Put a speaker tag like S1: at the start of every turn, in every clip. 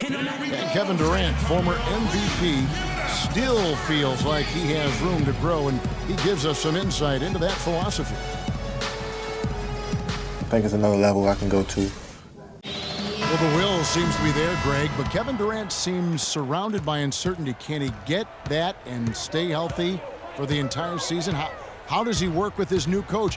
S1: And Kevin Durant, former MVP, still feels like he has room to grow, and he gives us some insight into that philosophy.
S2: I think it's another level I can go to.
S1: Well, the will seems to be there, Greg, but Kevin Durant seems surrounded by uncertainty. Can he get that and stay healthy for the entire season? How does he work with his new coach?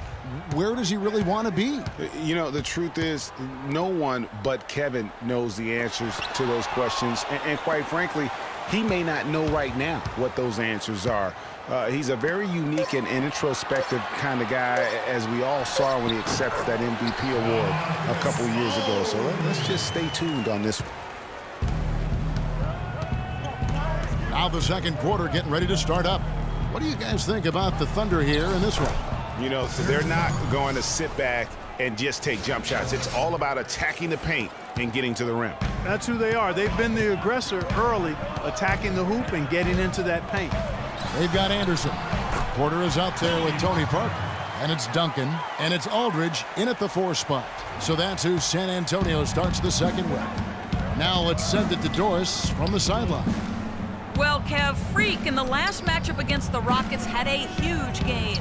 S1: Where does he really want to be?
S3: You know, the truth is, no one but Kevin knows the answers to those questions. And quite frankly, he may not know right now what those answers are. He's a very unique and introspective kind of guy, as we all saw when he accepted that MVP award a couple years ago. So let's just stay tuned on this one.
S1: Now the second quarter getting ready to start up. What do you guys think about the Thunder here in this one?
S3: You know, they're not going to sit back and just take jump shots. It's all about attacking the paint and getting to the rim.
S4: That's who they are. They've been the aggressor early, attacking the hoop and getting into that paint.
S1: They've got Anderson. Porter is out there with Tony Parker. And it's Duncan. And it's Aldridge in at the 4 spot. So that's who San Antonio starts the second with. Now let's send it to Doris from the sideline.
S5: Well, Kev, Freak in the last matchup against the Rockets had a huge game.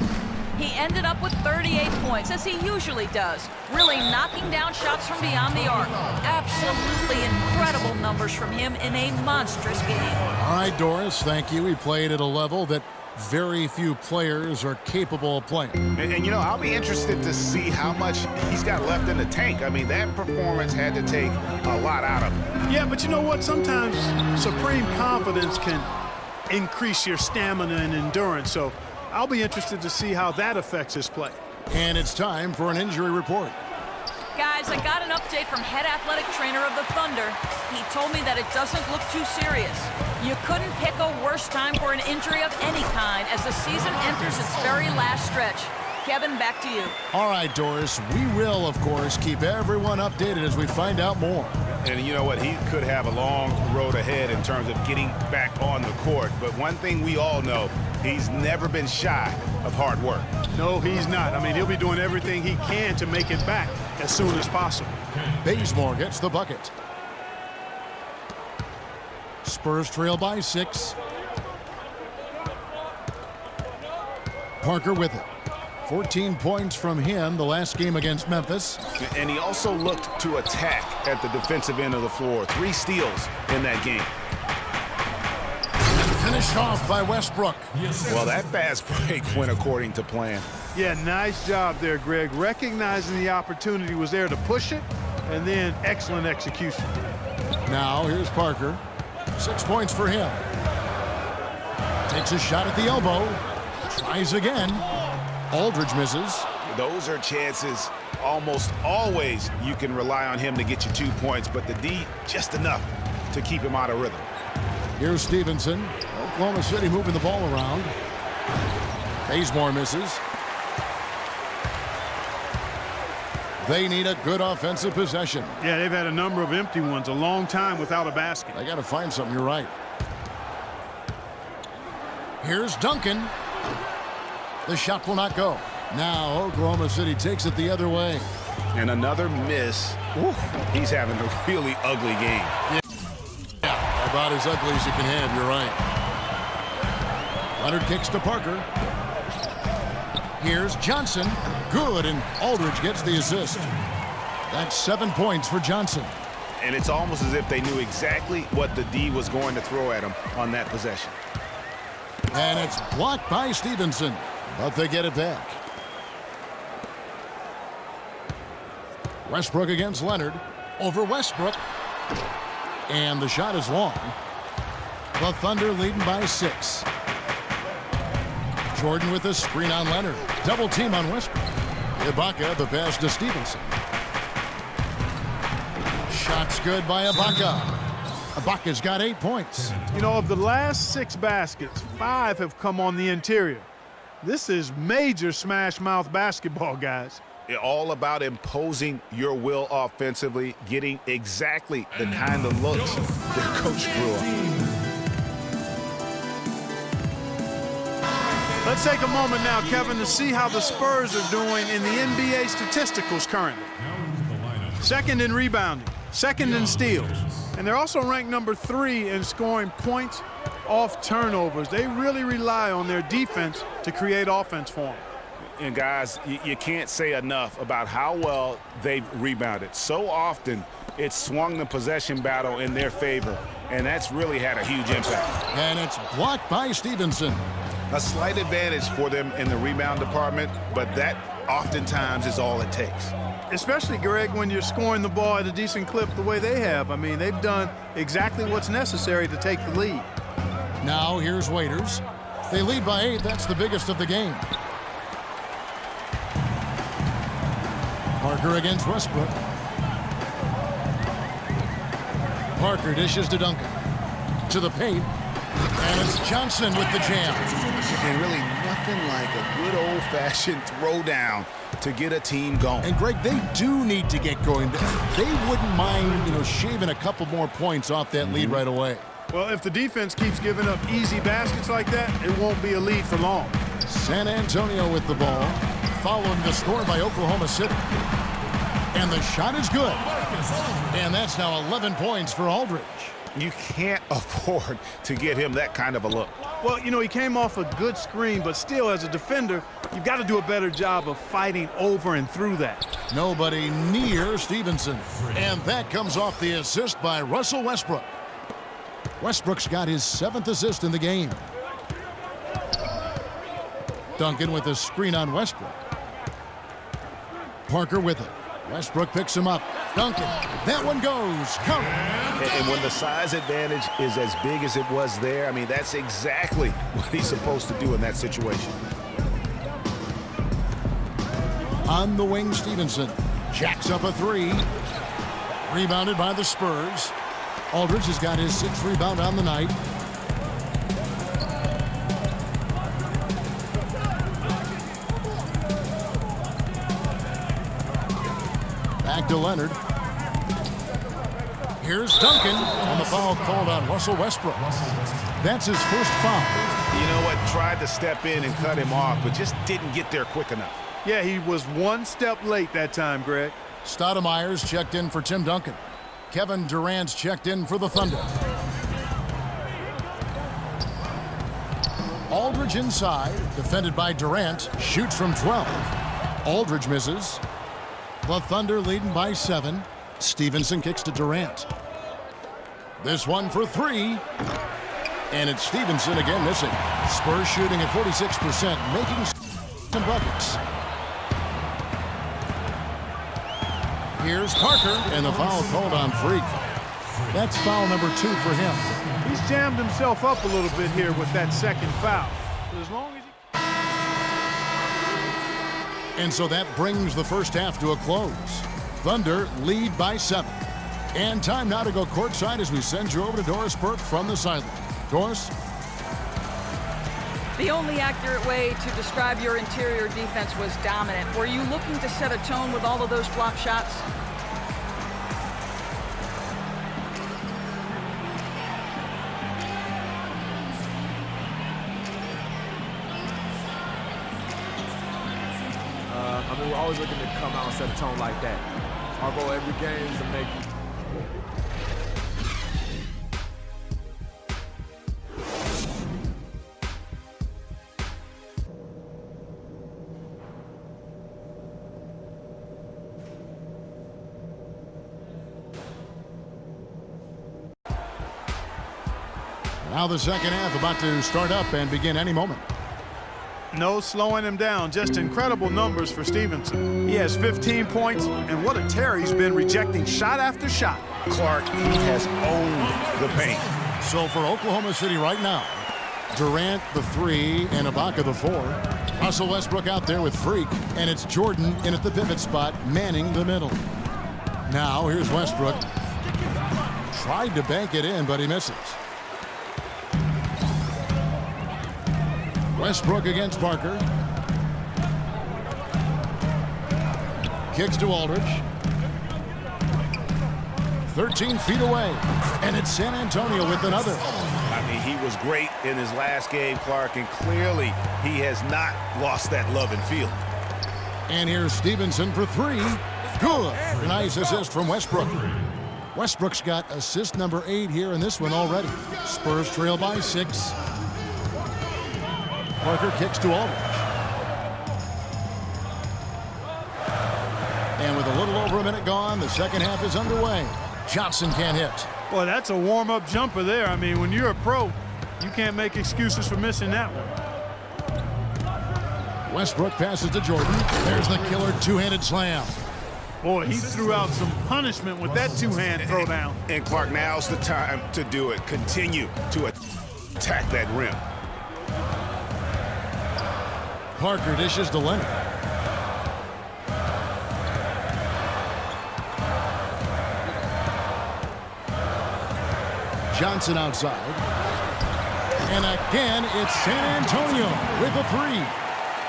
S5: He ended up with 38 points, as he usually does, really knocking down shots from beyond the arc. Absolutely incredible numbers from him in a monstrous game.
S1: All right, Doris, thank you. He played at a level that very few players are capable of playing.
S3: And you know, I'll be interested to see how much he's got left in the tank. I mean, that performance had to take a lot out of him.
S4: Yeah, but you know what? Sometimes supreme confidence can increase your stamina and endurance. So I'll be interested to see how that affects his play.
S1: And it's time for an injury report.
S5: Guys, I got an update from head athletic trainer of the Thunder. He told me that it doesn't look too serious. You couldn't pick a worse time for an injury of any kind as the season enters its very last stretch. Kevin, back to you.
S1: All right, Doris, we will, of course, keep everyone updated as we find out more.
S3: And you know what? He could have a long road ahead in terms of getting back on the court. But one thing we all know, he's never been shy of hard work.
S4: No, he's not. I mean, he'll be doing everything he can to make it back as soon as possible.
S1: Bazemore gets the bucket. Spurs trail by 6. Parker with it. 14 points from him the last game against Memphis.
S3: And he also looked to attack at the defensive end of the floor. 3 steals in that game.
S1: Finished off by Westbrook.
S3: Well, that fast break went according to plan.
S4: Yeah, nice job there, Greg. Recognizing the opportunity was there to push it, and then excellent execution.
S1: Now here's Parker. 6 points for him. Takes a shot at the elbow. Tries again. Aldridge misses.
S3: Those are chances almost always you can rely on him to get you 2 points, but the D just enough to keep him out of rhythm.
S1: Here's Stevenson. Oklahoma City moving the ball around. Bazemore misses. They need a good offensive possession.
S4: Yeah, they've had a number of empty ones, a long time without a basket.
S1: They got to find something, you're right. Here's Duncan. The shot will not go. Now Oklahoma City takes it the other way.
S3: And another miss. Ooh, he's having a really ugly game.
S1: Yeah, about as ugly as you can have, you're right. Leonard kicks to Parker. Here's Johnson. Good, and Aldridge gets the assist. That's 7 points for Johnson.
S3: And it's almost as if they knew exactly what the D was going to throw at him on that possession.
S1: And it's blocked by Stevenson, but they get it back. Westbrook against Leonard. Over Westbrook. And the shot is long. The Thunder leading by 6. Jordan with a screen on Leonard. Double team on Westbrook. Ibaka, the pass to Stevenson. Shots good by Ibaka. Ibaka's got 8 points.
S4: You know, of the last 6 baskets, 5 have come on the interior. This is major smash mouth basketball, guys.
S3: All about imposing your will offensively, getting exactly the kind of looks their coach drew up.
S4: Let's take a moment now, Kevin, to see how the Spurs are doing in the NBA statisticals currently. Second in rebounding, second in steals. And they're also ranked number 3 in scoring points off turnovers. They really rely on their defense to create offense for them.
S3: And guys, you can't say enough about how well they've rebounded. So often it's swung the possession battle in their favor, and that's really had a huge impact.
S1: And it's blocked by Stevenson.
S3: A slight advantage for them in the rebound department, but that oftentimes is all it takes.
S4: Especially, Greg, when you're scoring the ball at a decent clip the way they have. I mean, they've done exactly what's necessary to take the lead.
S1: Now here's Waiters. They lead by 8. That's the biggest of the game. Parker against Westbrook. Parker dishes to Duncan. To the paint. And it's Johnson with the jam.
S3: And really nothing like a good old-fashioned throwdown to get a team going.
S1: And Greg, they do need to get going. They wouldn't mind, shaving a couple more points off that lead right away.
S4: Well, if the defense keeps giving up easy baskets like that, it won't be a lead for long.
S1: San Antonio with the ball, following the score by Oklahoma City. And the shot is good. And that's now 11 points for Aldridge.
S3: You can't afford to give him that kind of a look.
S4: Well, he came off a good screen, but still, as a defender, you've got to do a better job of fighting over and through that.
S1: Nobody near Stevenson. And that comes off the assist by Russell Westbrook. Westbrook's got his 7th assist in the game. Duncan with a screen on Westbrook. Parker with it. Westbrook picks him up. Duncan. That one goes. Count it.
S3: And when the size advantage is as big as it was there, I mean, that's exactly what he's supposed to do in that situation.
S1: On the wing, Stevenson jacks up a 3. Rebounded by the Spurs. Aldridge has got his 6th rebound on the night. Back to Leonard. Here's Duncan, and the foul called on Russell Westbrook. That's his first foul.
S3: You know what? Tried to step in and cut him off, but just didn't get there quick enough.
S4: Yeah, he was one step late that time, Greg.
S1: Stoudemire's checked in for Tim Duncan. Kevin Durant's checked in for the Thunder. Aldridge inside, defended by Durant, shoots from 12. Aldridge misses. The Thunder leading by 7. Stevenson kicks to Durant. This one for 3. And it's Stevenson again missing. Spurs shooting at 46%, making some buckets. Here's Parker, and the foul called on Freak. That's foul number 2 for him.
S4: He's jammed himself up a little bit here with that second foul. But as long as
S1: And so that brings the first half to a close. Thunder lead by 7. And time now to go courtside as we send you over to Doris Burke from the sideline. Doris?
S5: The only accurate way to describe your interior defense was dominant. Were you looking to set a tone with all of those block shots?
S6: We're always looking to come out and set a tone like that. Our goal every game is to make.
S1: Now the second half about to start up and begin any moment.
S4: no slowing him down. Just incredible numbers for Stevenson. He has 15 points, and what a tear he's been, rejecting shot after shot.
S3: Clark, he has owned the paint.
S1: So for Oklahoma City right now, Durant the 3 and Ibaka the 4. Russell Westbrook out there with Freak, and it's Jordan in at the pivot spot, manning the middle. Now here's Westbrook. Tried to bank it in, but he misses. Westbrook against Parker. Kicks to Aldridge. 13 feet away. And it's San Antonio with another.
S3: I mean, he was great in his last game, Clark, and clearly he has not lost that love and feel.
S1: And here's Stevenson for 3. Good. Nice assist from Westbrook. Westbrook's got assist number 8 here in this one already. Spurs trail by 6. Parker kicks to Aldridge. And with a little over a minute gone, the second half is underway. Johnson can't hit.
S4: Boy, that's a warm-up jumper there. I mean, when you're a pro, you can't make excuses for missing that one.
S1: Westbrook passes to Jordan. There's the killer two-handed slam.
S4: Boy, he threw out some punishment with that two-hand throwdown.
S3: And Clark, now's the time to do it. Continue to attack that rim.
S1: Parker dishes to Leonard. Johnson outside. And again, it's San Antonio with a 3.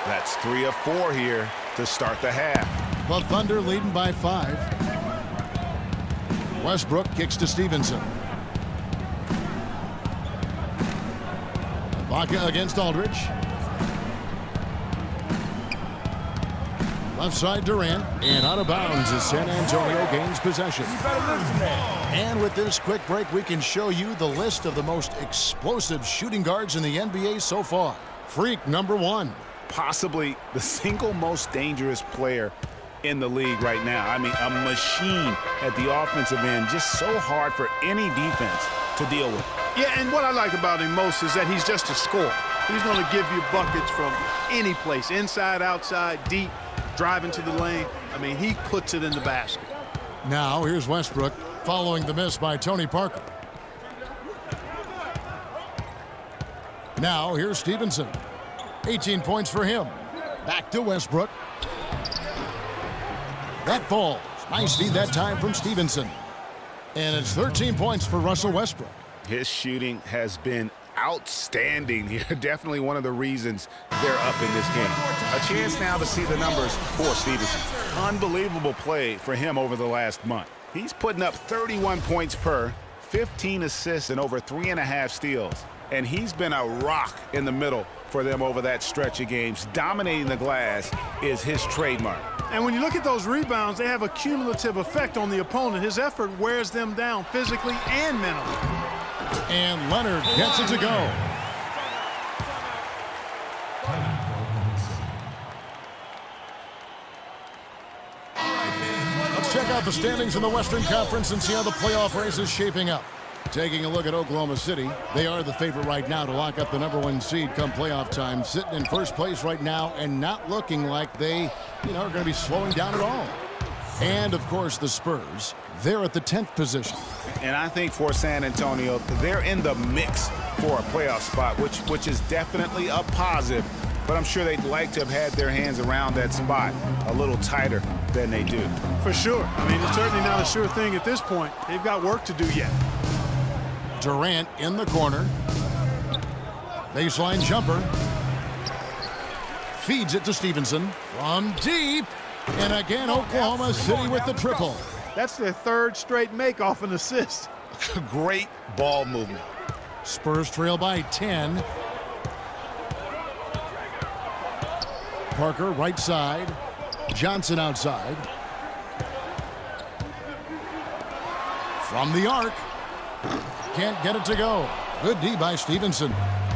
S3: That's 3 of 4 here to start the half.
S1: The Thunder leading by 5. Westbrook kicks to Stevenson. Ibaka against Aldridge. Left side Durant, and out of bounds as San Antonio gains possession. And with this quick break, we can show you the list of the most explosive shooting guards in the NBA so far. Freak number 1.
S3: Possibly the single most dangerous player in the league right now. I mean, a machine at the offensive end, just so hard for any defense to deal with.
S4: Yeah, and what I like about him most is that he's just a scorer. He's going to give you buckets from any place, inside, outside, deep, driving to the lane. I mean, he puts it in the basket.
S1: Now here's Westbrook following the miss by Tony Parker. Now here's Stevenson. 18 points for him. Back to Westbrook. That falls. Nice feed that time from Stevenson. And it's 13 points for Russell Westbrook.
S3: His shooting has been outstanding here. Definitely one of the reasons they're up in this game. A chance now to see the numbers for Stevenson. Unbelievable play for him over the last month. He's putting up 31 points per, 15 assists, and over 3.5 steals. And he's been a rock in the middle for them over that stretch of games. Dominating the glass is his trademark.
S4: And when you look at those rebounds, they have a cumulative effect on the opponent. His effort wears them down physically and mentally.
S1: And Leonard gets it to go. Let's check out the standings in the Western Conference and see how the playoff race is shaping up. Taking a look at Oklahoma City, they are the favorite right now to lock up the #1 seed come playoff time, sitting in first place right now and not looking like they, are going to be slowing down at all. And, of course, the Spurs, they're at the 10th position.
S3: And I think for San Antonio, they're in the mix for a playoff spot, which is definitely a positive. But I'm sure they'd like to have had their hands around that spot a little tighter than they do.
S4: For sure. I mean, it's certainly not a sure thing at this point. They've got work to do yet.
S1: Durant in the corner. Baseline jumper. Feeds it to Stevenson from deep. And again, Oklahoma City with the triple.
S4: That's their third straight make off an assist.
S3: Great ball movement.
S1: Spurs trail by 10. Parker right side. Johnson outside. From the arc. Can't get it to go. Good D by Stevenson.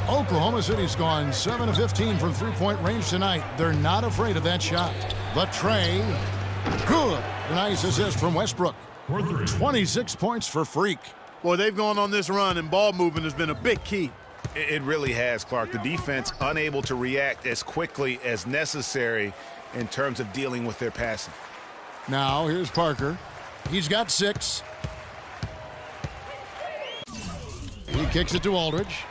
S1: Oklahoma City's gone 7 of 15 from three-point range tonight. They're not afraid of that shot. The tray. Good. Nice assist from Westbrook. 26 points for Freak.
S4: Boy, they've gone on this run, and ball movement has been a big key.
S3: It really has, Clark. The defense unable to react as quickly as necessary in terms of dealing with their passing.
S1: Now here's Parker. He's got 6. He kicks it to Aldridge.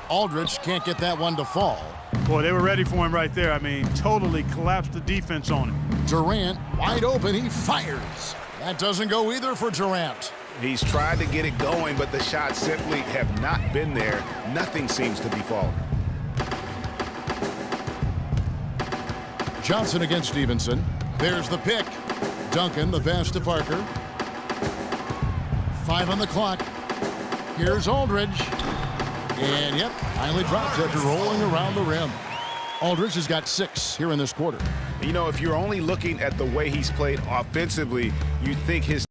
S1: Aldridge can't get that one to fall.
S4: Boy, they were ready for him right there. I mean, totally collapsed the defense on him.
S1: Durant, wide open, he fires. That doesn't go either for Durant.
S3: He's tried to get it going, but the shots simply have not been there. Nothing seems to be falling.
S1: Johnson against Stevenson. There's the pick. Duncan, the pass to Parker. 5 on the clock. Here's Aldridge. And, yep, finally drops after rolling around the rim. Aldridge has got 6 here in this quarter.
S3: You know, if you're only looking at the way he's played offensively, you think his